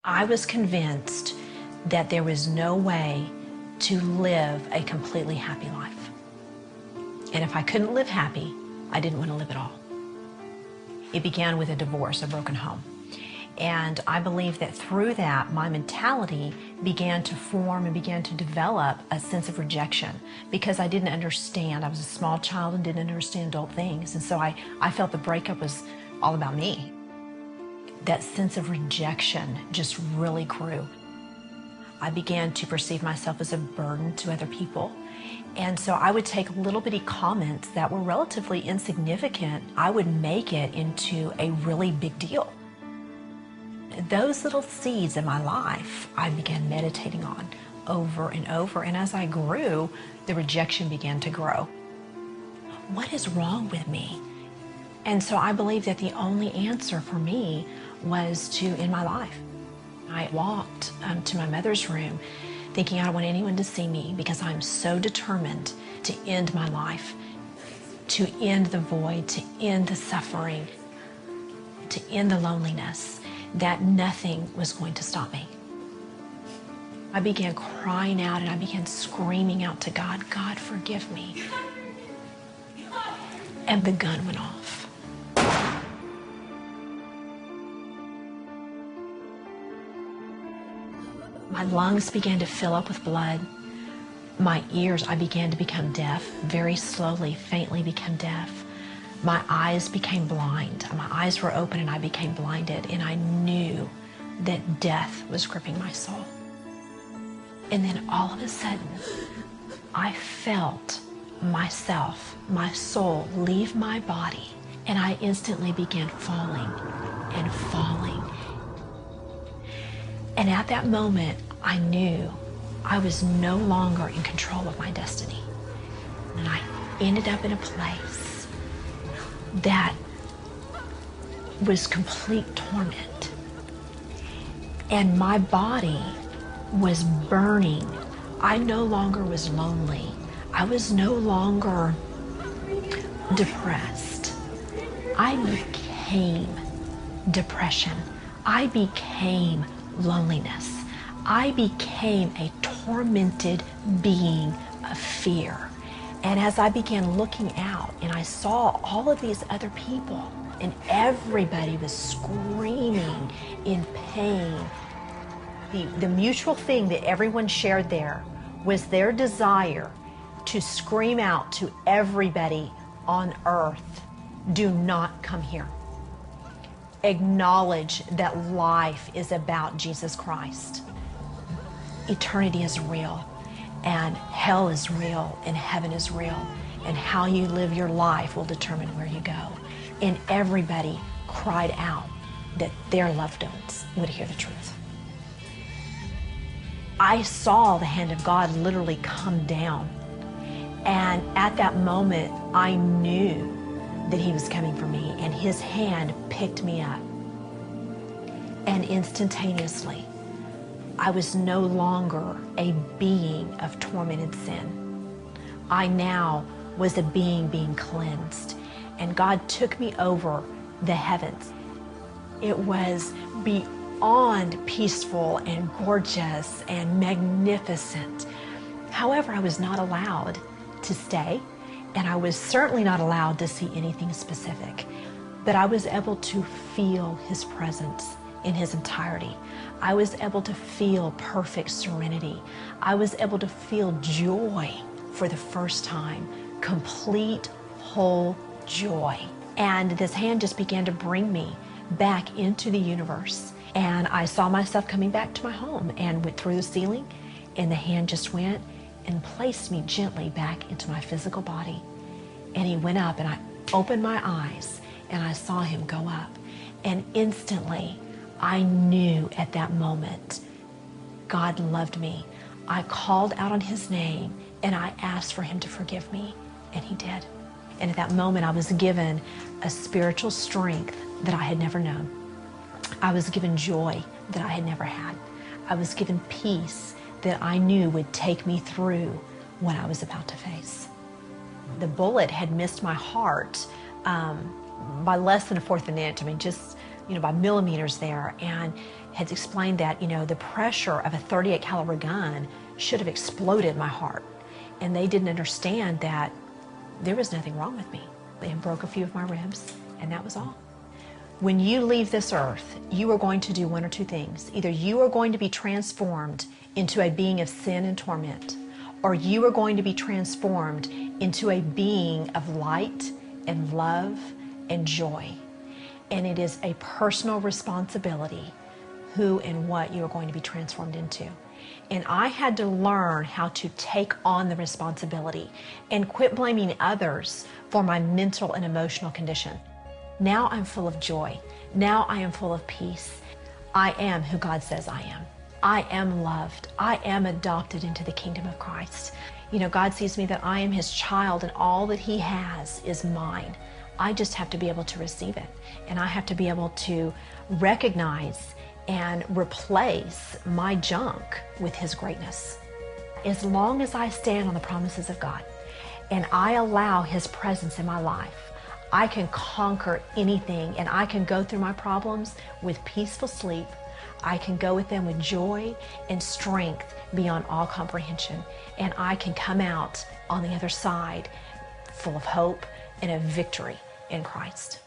I was convinced that there was no way to live a completely happy life. And if I couldn't live happy, I didn't want to live at all. It began with a divorce, a broken home. And I believe that through that, my mentality began to form and began to develop a sense of rejection because I didn't understand. I was a small child and didn't understand adult things. And so I felt the breakup was all about me. That sense of rejection just really grew. I began to perceive myself as a burden to other people. And so I would take little bitty comments that were relatively insignificant. I would make it into a really big deal. Those little seeds in my life, I began meditating on over and over. And as I grew, the rejection began to grow. What is wrong with me? And so I believe that the only answer for me was to end my life. I walked to my mother's room thinking I don't want anyone to see me because I'm so determined to end my life, to end the void, to end the suffering, to end the loneliness, that nothing was going to stop me. I began crying out and I began screaming out to God, God, forgive me. And the gun went off. My lungs began to fill up with blood. My ears, I began to become deaf, very slowly, faintly become deaf. My eyes became blind. My eyes were open and I became blinded, and I knew that death was gripping my soul. And then all of a sudden, I felt myself, my soul, leave my body, and I instantly began falling and falling. And at that moment, I knew I was no longer in control of my destiny. And I ended up in a place that was complete torment. And my body was burning. I no longer was lonely. I was no longer depressed. I became depression. I became loneliness. I became a tormented being of fear. And as I began looking out and I saw all of these other people and everybody was screaming in pain, the mutual thing that everyone shared there was their desire to scream out to everybody on earth, do not come here. Acknowledge that life is about Jesus Christ. Eternity is real, and hell is real, and heaven is real, and how you live your life will determine where you go. And everybody cried out that their loved ones would hear the truth. I saw the hand of God literally come down, and at that moment, I knew that he was coming for me, and his hand picked me up. And instantaneously, I was no longer a being of tormented sin. I now was a being cleansed, and God took me over the heavens. It was beyond peaceful and gorgeous and magnificent. However, I was not allowed to stay, and I was certainly not allowed to see anything specific, but I was able to feel his presence in his entirety. I was able to feel perfect serenity. I was able to feel joy for the first time, complete, whole joy. And this hand just began to bring me back into the universe. And I saw myself coming back to my home and went through the ceiling, and the hand just went and placed me gently back into my physical body. And he went up, and I opened my eyes and I saw him go up. And instantly, I knew at that moment, God loved me. I called out on his name and I asked for him to forgive me, and he did. And at that moment, I was given a spiritual strength that I had never known. I was given joy that I had never had. I was given peace that I knew would take me through what I was about to face. The bullet had missed my heart by less than a fourth of an inch. I mean, just, by millimeters there. And had explained that, the pressure of a 38 caliber gun should have exploded my heart. And they didn't understand that there was nothing wrong with me. They broke a few of my ribs, and that was all. When you leave this earth, you are going to do one or two things. Either you are going to be transformed into a being of sin and torment, or you are going to be transformed into a being of light and love and joy. And it is a personal responsibility who and what you are going to be transformed into. And I had to learn how to take on the responsibility and quit blaming others for my mental and emotional condition. Now I'm full of joy. Now I am full of peace. I am who God says I am. I am loved. I am adopted into the kingdom of Christ. God sees me that I am his child, and all that he has is mine. I just have to be able to receive it. And I have to be able to recognize and replace my junk with his greatness. As long as I stand on the promises of God and I allow his presence in my life, I can conquer anything, and I can go through my problems with peaceful sleep. I can go with them with joy and strength beyond all comprehension, and I can come out on the other side full of hope and a victory in Christ.